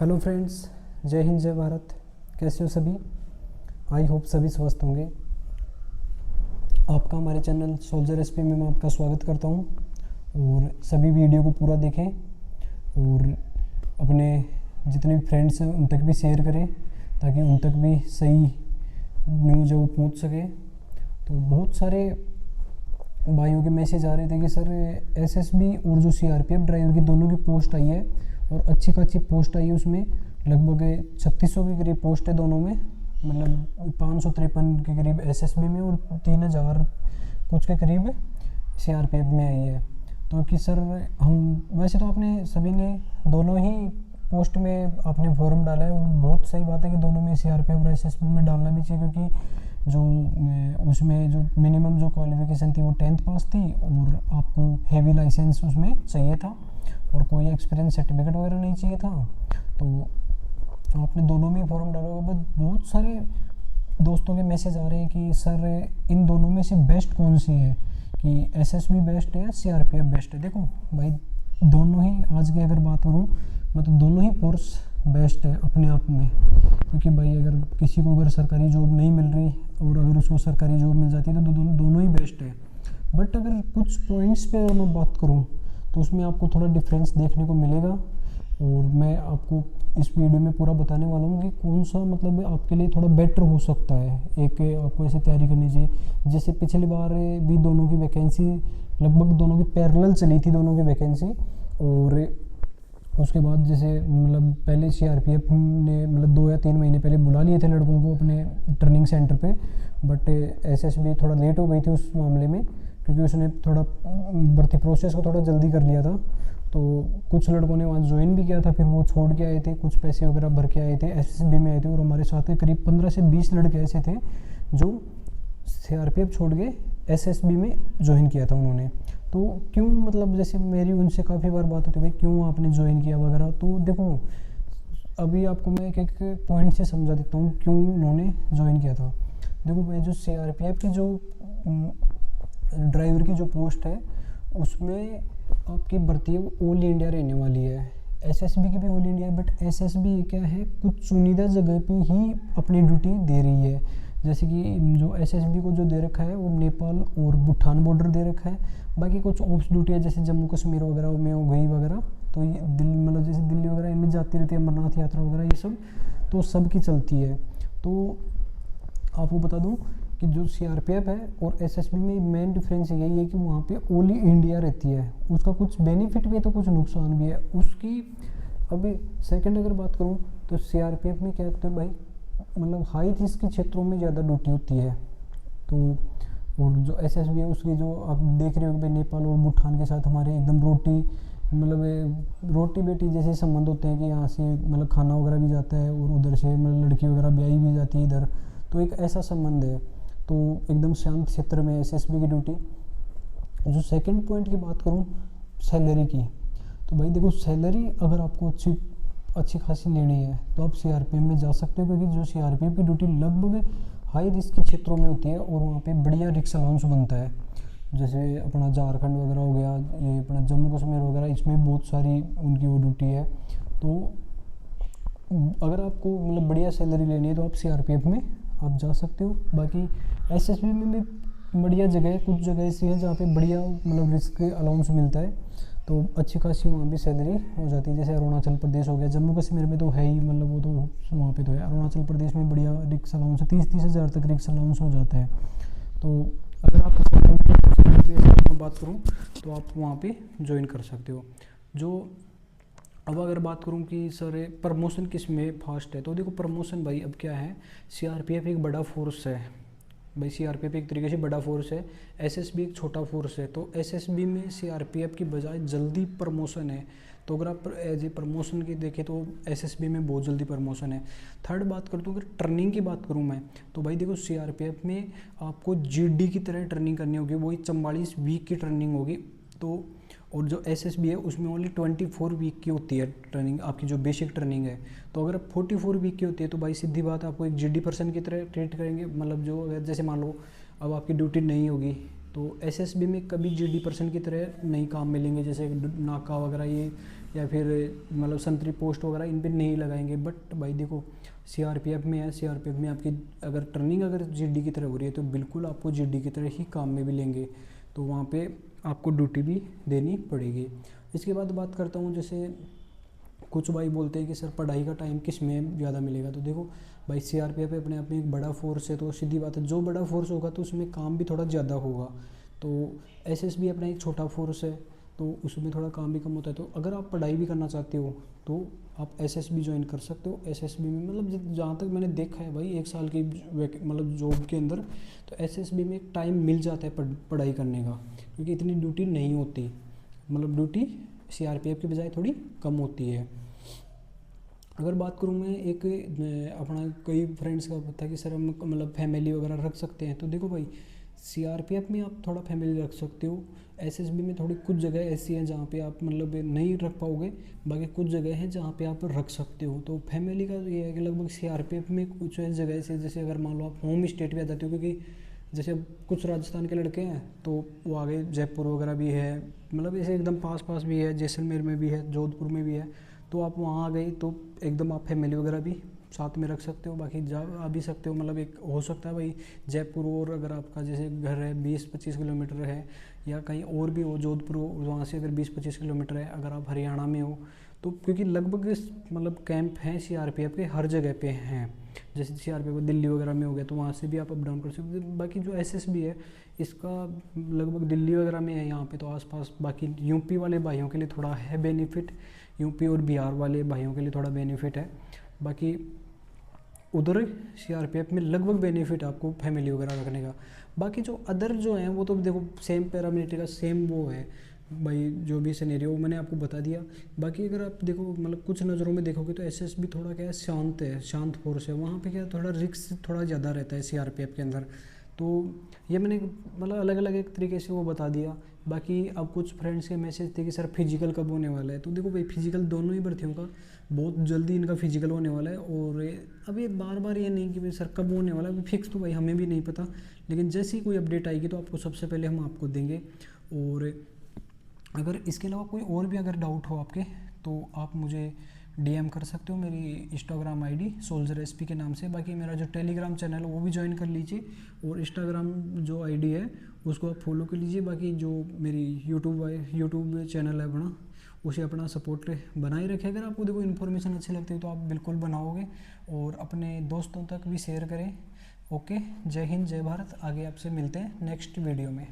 Hello friends, जय हिंद जय भारत। कैसे हो सभी? आई होप सभी स्वस्थ होंगे। आपका हमारे चैनल सोल्जर एसपी में मैं आपका स्वागत करता हूं और सभी वीडियो को पूरा देखें और अपने जितने भी फ्रेंड्स हैं उन तक भी शेयर करें ताकि उन तक भी सही न्यूज़ है वो पहुँच सके। तो बहुत सारे भाइयों के मैसेज आ रहे थे कि सर एसएसबी और जो सीआरपीएफ ड्राइवर की दोनों की पोस्ट आई है और अच्छी खासी पोस्ट आई है। उसमें लगभग 3600 के करीब पोस्ट है दोनों में, मतलब 553 के करीब एसएसबी में और 3000 कुछ के करीब सीआरपीएफ में आई है। तो कि सर हम वैसे तो आपने सभी ने दोनों ही पोस्ट में आपने फॉर्म डाला है, वो बहुत सही बात है कि दोनों में सीआरपीएफ और एसएसबी में डालना भी चाहिए, क्योंकि जो उसमें जो मिनिमम जो क्वालिफिकेशन थी वो 10th पास थी और आपको हेवी लाइसेंस उसमें चाहिए था और कोई एक्सपीरियंस सर्टिफिकेट वगैरह नहीं चाहिए था। तो आपने दोनों में फॉर्म डाला होगा। बट बहुत सारे दोस्तों के मैसेज आ रहे हैं कि सर इन दोनों में से बेस्ट कौन सी है, कि एसएसबी बेस्ट है या सीआरपीएफ बेस्ट है। देखो भाई, दोनों ही आज की अगर बात करूँ मैं तो दोनों ही फोर्स बेस्ट है अपने आप में, क्योंकि भाई अगर किसी को अगर सरकारी जॉब नहीं मिल रही और अगर उसको सरकारी जॉब मिल जाती है तो दोनों ही बेस्ट है। बट अगर कुछ पॉइंट्स पे अगर मैं बात करूँ तो उसमें आपको थोड़ा डिफरेंस देखने को मिलेगा और मैं आपको इस वीडियो में पूरा बताने वाला हूँ कि कौन सा मतलब आपके लिए थोड़ा बेटर हो सकता है। एक आपको ऐसी तैयारी करनी चाहिए जैसे पिछली बार भी दोनों की वैकेंसी लगभग दोनों की पैरेलल चली थी, दोनों की वैकेंसी। और उसके बाद जैसे मतलब पहले सीआरपीएफ ने मतलब 2 या 3 महीने पहले बुला लिए थे लड़कों को अपने ट्रेनिंग सेंटर पे, बट एसएसबी थोड़ा लेट हो गई थी उस मामले में, क्योंकि उसने थोड़ा भर्ती प्रोसेस को थोड़ा जल्दी कर लिया था। तो कुछ लड़कों ने वहाँ ज्वाइन भी किया था, फिर वो छोड़ के आए थे, कुछ पैसे वगैरह भर के आए थे, एसएसबी में आए थे। और हमारे साथ में करीब 15 से 20 लड़के ऐसे थे जो सीआरपीएफ छोड़ के एसएसबी में ज्वाइन किया था उन्होंने। तो क्यों, मतलब जैसे मेरी उनसे काफ़ी बार बात होती है, भाई क्यों आपने ज्वाइन किया वगैरह। तो देखो अभी आपको मैं एक एक पॉइंट से समझा देता हूँ क्यों उन्होंने ज्वाइन किया था। देखो भाई, जो सीआरपीएफ की जो ड्राइवर की जो पोस्ट है उसमें आपकी भर्ती है वो ऑल इंडिया रहने वाली है। एसएसबी की भी ऑल इंडिया है, बट एसएसबी क्या है कुछ चुनिंदा जगह पे ही अपनी ड्यूटी दे रही है। जैसे कि जो एसएसबी को जो दे रखा है वो नेपाल और भूटान बॉर्डर दे रखा है। बाकी कुछ ऑप्स ड्यूटी है जैसे जम्मू कश्मीर वगैरह में हो गई वगैरह, तो ये दिल्ली मतलब जैसे दिल्ली वगैरह इनमें जाती रहती है, अमरनाथ यात्रा वगैरह ये सब तो सबकी चलती है। तो आपको बता दूं कि जो सीआरपीएफ है और एसएसबी में मेन डिफरेंस यही है कि वहाँ पे ऑल इंडिया रहती है। उसका कुछ बेनिफिट भी है तो कुछ नुकसान भी है उसकी। अभी सेकंड अगर बात करूँ तो सीआरपीएफ में क्या होता है भाई, मतलब हाई रिस्क के क्षेत्रों में ज़्यादा ड्यूटी होती है। तो और जो एसएसबी है उसकी जो आप देख रहे हो भाई, नेपाल और भूटान के साथ हमारे एकदम रोटी बेटी जैसे संबंध होते हैं कि यहाँ से मतलब खाना वगैरह भी जाता है और उधर से मतलब लड़की वगैरह ब्याही भी जाती है इधर, तो एक ऐसा संबंध है। तो एकदम शांत क्षेत्र में एसएसबी की ड्यूटी। जो सेकंड पॉइंट की बात करूँ सैलरी की, तो भाई देखो सैलरी अगर आपको अच्छी खासी लेनी है तो आप सीआरपीएफ में जा सकते हो, क्योंकि जो सीआरपीएफ की ड्यूटी लगभग हाई रिस्क के क्षेत्रों में होती है और वहाँ पे बढ़िया रिक्स अलाउंस बनता है। जैसे अपना झारखंड वगैरह हो गया, ये अपना जम्मू कश्मीर वगैरह, इसमें बहुत सारी उनकी वो ड्यूटी है। तो अगर आपको मतलब बढ़िया सैलरी लेनी है तो आप सीआरपीएफ में आप जा सकते हो। बाकी एसएसबी में भी बढ़िया जगह है, कुछ जगह ऐसी है जहाँ पे बढ़िया मतलब रिस्क अलाउंस मिलता है, तो अच्छी खासी वहाँ भी सैलरी हो जाती है। जैसे अरुणाचल प्रदेश हो गया, जम्मू कश्मीर में तो है ही, मतलब वो तो वहाँ पे तो है। अरुणाचल प्रदेश में बढ़िया रिक्स अलाउंस है, 30-30 हज़ार तक रिक्स अलाउंस हो जाता है। तो अगर आप सैलरी बेस में बात करूँ तो आप वहाँ पे ज्वाइन कर सकते हो। जो अब अगर बात करूँ कि सर प्रमोशन किस में फास्ट है, तो देखो प्रमोशन भाई अब क्या है, सीआरपीएफ एक बड़ा फोर्स है भाई, सीआरपीएफ एक तरीके से बड़ा फोर्स है, एसएसबी एक छोटा फोर्स है। तो एसएसबी में सीआरपीएफ की बजाय जल्दी प्रमोशन है। तो अगर आप एज ए प्रमोशन की देखें तो एसएसबी में बहुत जल्दी प्रमोशन है। थर्ड बात करता हूँ, अगर ट्रेनिंग की बात करूँ मैं, तो भाई देखो सीआरपीएफ में आपको जीडी की तरह ट्रेनिंग करनी होगी, वही 44 वीक की ट्रेनिंग होगी। तो और जो एसएसबी है उसमें ओनली 24 वीक की होती है ट्रेनिंग, आपकी जो बेसिक ट्रेनिंग है। तो अगर 44 वीक की होती है तो भाई सीधी बात आपको एक जीडी पर्सन की तरह ट्रीट करेंगे। मतलब जो अगर जैसे मान लो अब आपकी ड्यूटी नहीं होगी तो एसएसबी में कभी जीडी पर्सन की तरह नहीं काम मिलेंगे, जैसे नाका वगैरह ये या फिर मतलब संतरी पोस्ट वगैरह इन पे नहीं लगाएंगे। बट भाई देखो सीआरपीएफ में है, सीआरपीएफ में आपकी अगर ट्रेनिंग अगर जीडी की तरह हो रही है तो बिल्कुल आपको जीडी की तरह ही काम में भी लेंगे, तो वहाँ पे आपको ड्यूटी भी देनी पड़ेगी। इसके बाद बात करता हूँ, जैसे कुछ भाई बोलते हैं कि सर पढ़ाई का टाइम किस में ज़्यादा मिलेगा, तो देखो भाई सीआरपीएफ अपने आप में एक बड़ा फोर्स है, तो सीधी बात है जो बड़ा फोर्स होगा तो उसमें काम भी थोड़ा ज़्यादा होगा। तो एसएसबी अपना एक छोटा फोर्स है तो उसमें थोड़ा काम भी कम होता है। तो अगर आप पढ़ाई भी करना चाहते हो तो आप एसएसबी ज्वाइन कर सकते हो। एसएसबी में मतलब जहाँ तक मैंने देखा है भाई 1 साल की मतलब जॉब के अंदर, तो एसएसबी में एक टाइम मिल जाता है पढ़ाई करने का, क्योंकि इतनी ड्यूटी नहीं होती, मतलब ड्यूटी सीआरपीएफ की बजाय थोड़ी कम होती है। अगर बात करूँ मैं एक अपना कई फ्रेंड्स का पता कि सर हम मतलब फैमिली वगैरह रख सकते हैं, तो देखो भाई सीआरपीएफ में आप थोड़ा फैमिली रख सकते हो। एसएसबी में थोड़ी कुछ जगह ऐसी हैं जहाँ पे आप मतलब नहीं रख पाओगे, बाकी कुछ जगह हैं जहाँ पे आप रख सकते हो। तो फैमिली का ये है कि लगभग सीआरपीएफ में कुछ जगह से, जैसे अगर मान लो आप होम स्टेट भी आ जाते हो, क्योंकि जैसे कुछ राजस्थान के लड़के हैं तो वो आगे जयपुर वगैरह भी है, मतलब ऐसे एकदम पास पास भी है, जैसलमेर में भी है, जोधपुर में भी है, तो आप वहाँ आ गए तो एकदम आप फैमिली वगैरह भी साथ में रख सकते हो। बाकी जा आ भी सकते हो, मतलब एक हो सकता है भाई जयपुर और अगर आपका जैसे घर है 20-25 किलोमीटर है, या कहीं और भी हो जोधपुर हो, वहाँ से अगर 20-25 किलोमीटर है, अगर आप हरियाणा में हो तो, क्योंकि लगभग मतलब कैंप हैं सीआरपीएफ के हर जगह पे हैं। जैसे सीआरपीएफ दिल्ली वगैरह में हो गया तो वहाँ से भी आप अप डाउन कर सकते हो। बाकी जो एसएसबी है इसका लगभग दिल्ली वगैरह में है यहाँ पे तो आसपास। बाकी यूपी वाले भाइयों के लिए थोड़ा है बेनिफिट, यूपी और बिहार वाले भाइयों के लिए थोड़ा बेनिफिट है। बाकी उधर सीआरपीएफ में लगभग बेनिफिट आपको फैमिली वगैरह रखने का। बाकी जो अदर जो हैं वो तो देखो सेम पैरामिलिट्री का सेम वो है भाई, जो भी सिनेरियो मैंने आपको बता दिया। बाकी अगर आप देखो मतलब कुछ नज़रों में देखोगे तो एसएसबी थोड़ा क्या है, शांत है, शांत फोर्स है, वहाँ पे क्या थोड़ा रिस्क थोड़ा ज़्यादा रहता है सीआरपीएफ के अंदर। तो ये मैंने मतलब अलग अलग एक तरीके से वो बता दिया। बाकी अब कुछ फ्रेंड्स के मैसेज थे कि सर फिजिकल कब होने वाला है, तो देखो भाई फिजिकल दोनों ही भर्तियों का बहुत जल्दी इनका फिजिकल होने वाला है। और अभी बार बार ये नहीं कि भाई सर कब होने वाला है, अभी फिक्स तो भाई हमें भी नहीं पता, लेकिन जैसे ही कोई अपडेट आएगी तो आपको सबसे पहले हम आपको देंगे। और अगर इसके अलावा कोई और भी अगर डाउट हो आपके तो आप मुझे डीएम कर सकते हो मेरी इंस्टाग्राम आईडी सोल्जर एसपी के नाम से। बाकी मेरा जो टेलीग्राम चैनल है वो भी ज्वाइन कर लीजिए, और इंस्टाग्राम जो आईडी है उसको आप फॉलो कर लीजिए। बाकी जो मेरी यूट्यूब चैनल है अपना, उसे अपना सपोर्ट बनाए रखें। अगर आपको देखो इन्फॉर्मेशन अच्छी लगती है तो आप बिल्कुल बनाओगे और अपने दोस्तों तक भी शेयर करें। ओके, जय हिंद, जय भारत। आगे आपसे मिलते हैं नेक्स्ट वीडियो में।